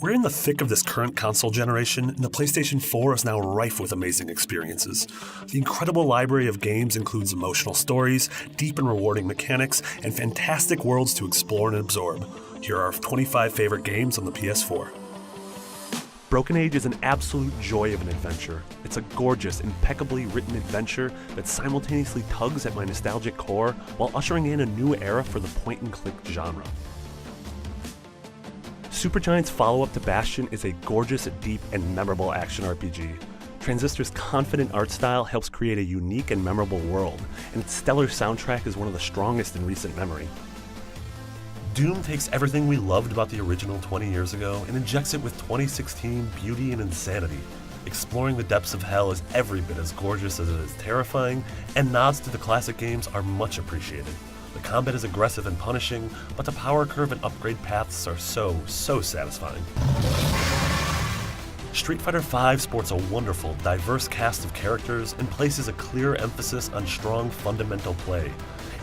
We're in the thick of this current console generation, and the PlayStation 4 is now rife with amazing experiences. The incredible library of games includes emotional stories, deep and rewarding mechanics, and fantastic worlds to explore and absorb. Here are our 25 favorite games on the PS4. Broken Age is an absolute joy of an adventure. It's a gorgeous, impeccably written adventure that simultaneously tugs at my nostalgic core while ushering in a new era for the point-and-click genre. Supergiant's follow-up to Bastion is a gorgeous, deep, and memorable action RPG. Transistor's confident art style helps create a unique and memorable world, and its stellar soundtrack is one of the strongest in recent memory. Doom takes everything we loved about the original 20 years ago and injects it with 2016 beauty and insanity. Exploring the depths of hell is every bit as gorgeous as it is terrifying, and nods to the classic games are much appreciated. The combat is aggressive and punishing, but the power curve and upgrade paths are so satisfying. Street Fighter V sports a wonderful, diverse cast of characters and places a clear emphasis on strong fundamental play.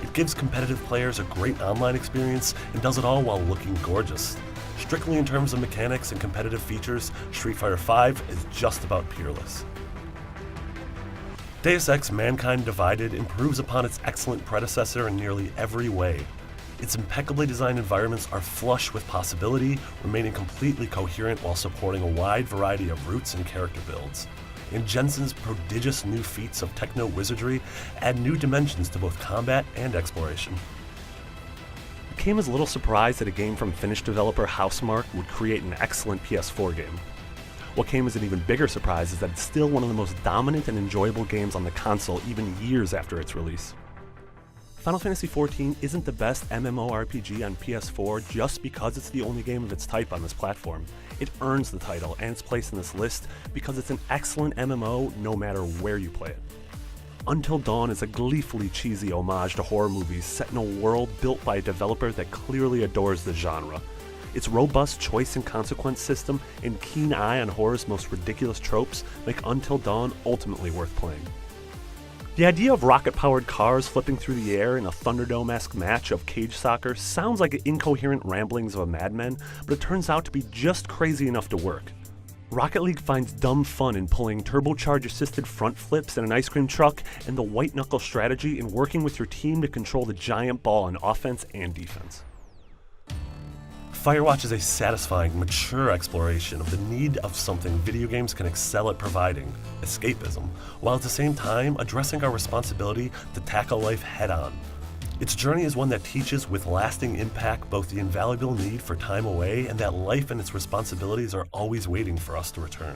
It gives competitive players a great online experience and does it all while looking gorgeous. Strictly in terms of mechanics and competitive features, Street Fighter V is just about peerless. Deus Ex: Mankind Divided improves upon its excellent predecessor in nearly every way. Its impeccably designed environments are flush with possibility, remaining completely coherent while supporting a wide variety of routes and character builds. And Jensen's prodigious new feats of techno-wizardry add new dimensions to both combat and exploration. I came as a little surprised that a game from Finnish developer Housemarque would create an excellent PS4 game. What came as an even bigger surprise is that it's still one of the most dominant and enjoyable games on the console even years after its release. Final Fantasy XIV isn't the best MMORPG on PS4 just because it's the only game of its type on this platform. It earns the title and its place in this list because it's an excellent MMO no matter where you play it. Until Dawn is a gleefully cheesy homage to horror movies set in a world built by a developer that clearly adores the genre. Its robust choice and consequence system and keen eye on horror's most ridiculous tropes make Until Dawn ultimately worth playing. The idea of rocket-powered cars flipping through the air in a Thunderdome-esque match of cage soccer sounds like incoherent ramblings of a madman, but it turns out to be just crazy enough to work. Rocket League finds dumb fun in pulling turbocharge-assisted front flips in an ice cream truck and the white-knuckle strategy in working with your team to control the giant ball on offense and defense. Firewatch is a satisfying, mature exploration of the need of something video games can excel at providing, escapism, while at the same time addressing our responsibility to tackle life head-on. Its journey is one that teaches with lasting impact both the invaluable need for time away and that life and its responsibilities are always waiting for us to return.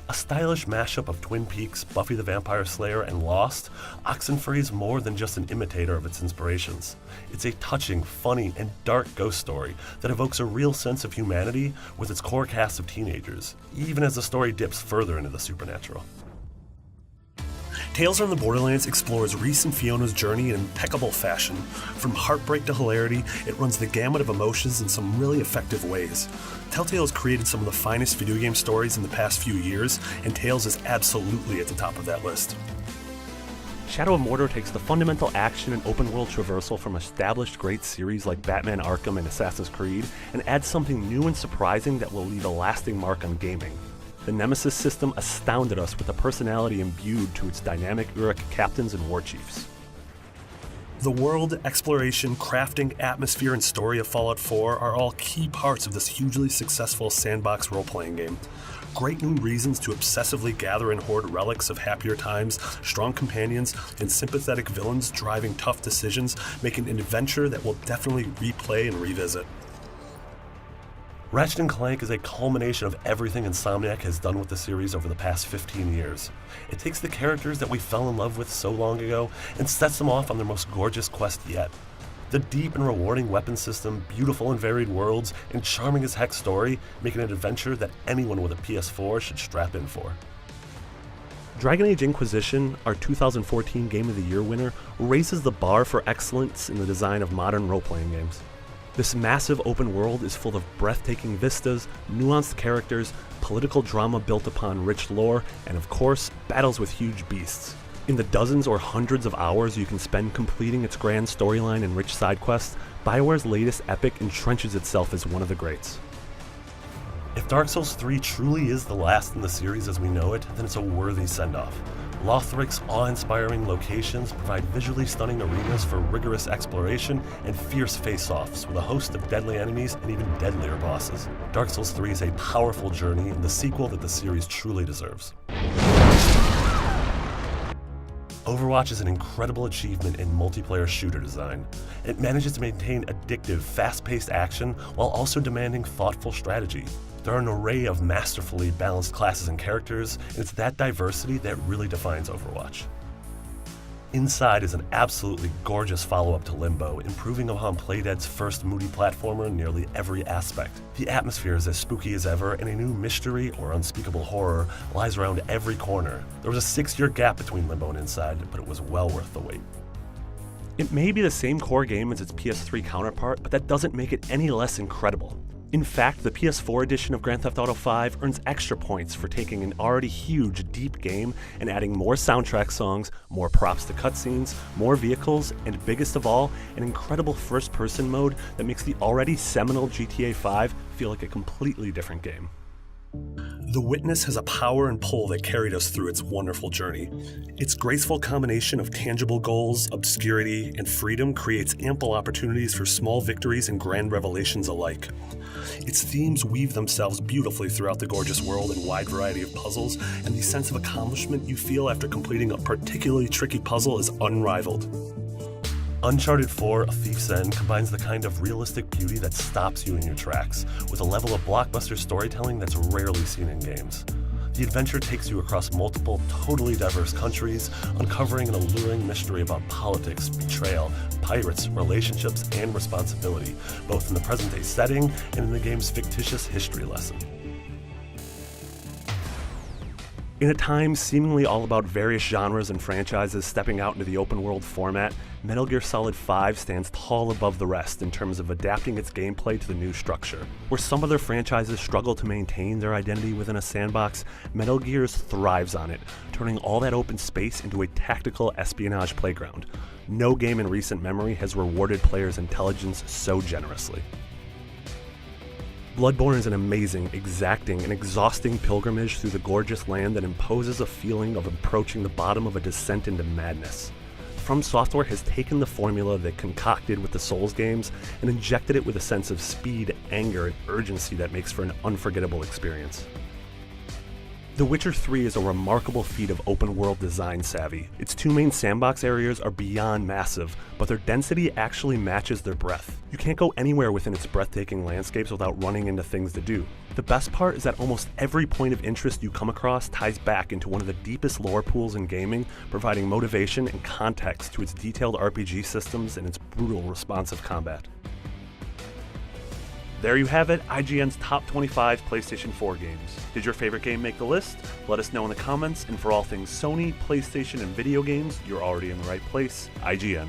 A stylish mashup of Twin Peaks, Buffy the Vampire Slayer, and Lost, Oxenfree is more than just an imitator of its inspirations. It's a touching, funny, and dark ghost story that evokes a real sense of humanity with its core cast of teenagers, even as the story dips further into the supernatural. Tales from the Borderlands explores Reese and Fiona's journey in impeccable fashion. From heartbreak to hilarity, it runs the gamut of emotions in some really effective ways. Telltale has created some of the finest video game stories in the past few years, and Tales is absolutely at the top of that list. Shadow of Mordor takes the fundamental action and open-world traversal from established great series like Batman Arkham and Assassin's Creed, and adds something new and surprising that will leave a lasting mark on gaming. The Nemesis system astounded us with a personality imbued to its dynamic Uruk captains and war chiefs. The world, exploration, crafting, atmosphere, and story of Fallout 4 are all key parts of this hugely successful sandbox role-playing game. Great new reasons to obsessively gather and hoard relics of happier times, strong companions, and sympathetic villains driving tough decisions, making an adventure that will definitely replay and revisit. Ratchet & Clank is a culmination of everything Insomniac has done with the series over the past 15 years. It takes the characters that we fell in love with so long ago and sets them off on their most gorgeous quest yet. The deep and rewarding weapon system, beautiful and varied worlds, and charming as heck story make it an adventure that anyone with a PS4 should strap in for. Dragon Age Inquisition, our 2014 Game of the Year winner, raises the bar for excellence in the design of modern role-playing games. This massive open world is full of breathtaking vistas, nuanced characters, political drama built upon rich lore, and of course, battles with huge beasts. In the dozens or hundreds of hours you can spend completing its grand storyline and rich side quests, BioWare's latest epic entrenches itself as one of the greats. If Dark Souls 3 truly is the last in the series as we know it, then it's a worthy send-off. Lothric's awe-inspiring locations provide visually stunning arenas for rigorous exploration and fierce face-offs with a host of deadly enemies and even deadlier bosses. Dark Souls 3 is a powerful journey and the sequel that the series truly deserves. Overwatch is an incredible achievement in multiplayer shooter design. It manages to maintain addictive, fast-paced action while also demanding thoughtful strategy. There are an array of masterfully balanced classes and characters, and it's that diversity that really defines Overwatch. Inside is an absolutely gorgeous follow-up to Limbo, improving upon Playdead's first moody platformer in nearly every aspect. The atmosphere is as spooky as ever, and a new mystery or unspeakable horror lies around every corner. There was a 6-year gap between Limbo and Inside, but it was well worth the wait. It may be the same core game as its PS3 counterpart, but that doesn't make it any less incredible. In fact, the PS4 edition of Grand Theft Auto V earns extra points for taking an already huge, deep game and adding more soundtrack songs, more props to cutscenes, more vehicles, and biggest of all, an incredible first-person mode that makes the already seminal GTA V feel like a completely different game. The Witness has a power and pull that carried us through its wonderful journey. Its graceful combination of tangible goals, obscurity, and freedom creates ample opportunities for small victories and grand revelations alike. Its themes weave themselves beautifully throughout the gorgeous world and wide variety of puzzles, and the sense of accomplishment you feel after completing a particularly tricky puzzle is unrivaled. Uncharted 4: A Thief's End combines the kind of realistic beauty that stops you in your tracks with a level of blockbuster storytelling that's rarely seen in games. The adventure takes you across multiple, totally diverse countries, uncovering an alluring mystery about politics, betrayal, pirates, relationships, and responsibility, both in the present-day setting and in the game's fictitious history lesson. In a time seemingly all about various genres and franchises stepping out into the open world format, Metal Gear Solid 5 stands tall above the rest in terms of adapting its gameplay to the new structure. Where some other franchises struggle to maintain their identity within a sandbox, Metal Gear's thrives on it, turning all that open space into a tactical espionage playground. No game in recent memory has rewarded players' intelligence so generously. Bloodborne is an amazing, exacting, and exhausting pilgrimage through the gorgeous land that imposes a feeling of approaching the bottom of a descent into madness. From Software has taken the formula they concocted with the Souls games and injected it with a sense of speed, anger, and urgency that makes for an unforgettable experience. The Witcher 3 is a remarkable feat of open-world design savvy. Its two main sandbox areas are beyond massive, but their density actually matches their breadth. You can't go anywhere within its breathtaking landscapes without running into things to do. The best part is that almost every point of interest you come across ties back into one of the deepest lore pools in gaming, providing motivation and context to its detailed RPG systems and its brutal responsive combat. There you have it, IGN's top 25 PlayStation 4 games. Did your favorite game make the list? Let us know in the comments, and for all things Sony, PlayStation, and video games, you're already in the right place, IGN.